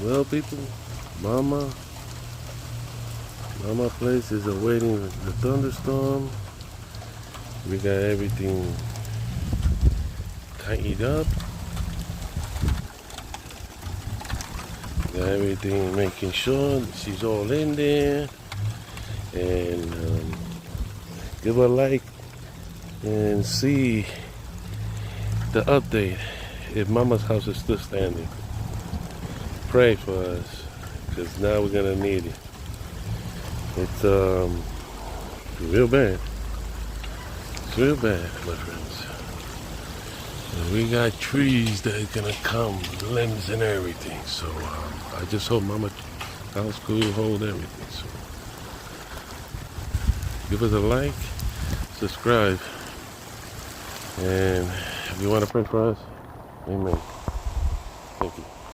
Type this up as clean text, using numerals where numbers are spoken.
Well, people, Mama place is awaiting the thunderstorm. We got everything tightened up. Got everything, making sure she's all in there. And give her a like and see the update if Mama's house is still standing. Pray for us, because now we're gonna need it. It's real bad. It's real bad, my friends. And we got trees that are gonna come, limbs and everything. So I just hope Mama's house could hold everything. So give us a like, subscribe, and if you want to pray for us, amen. Thank you.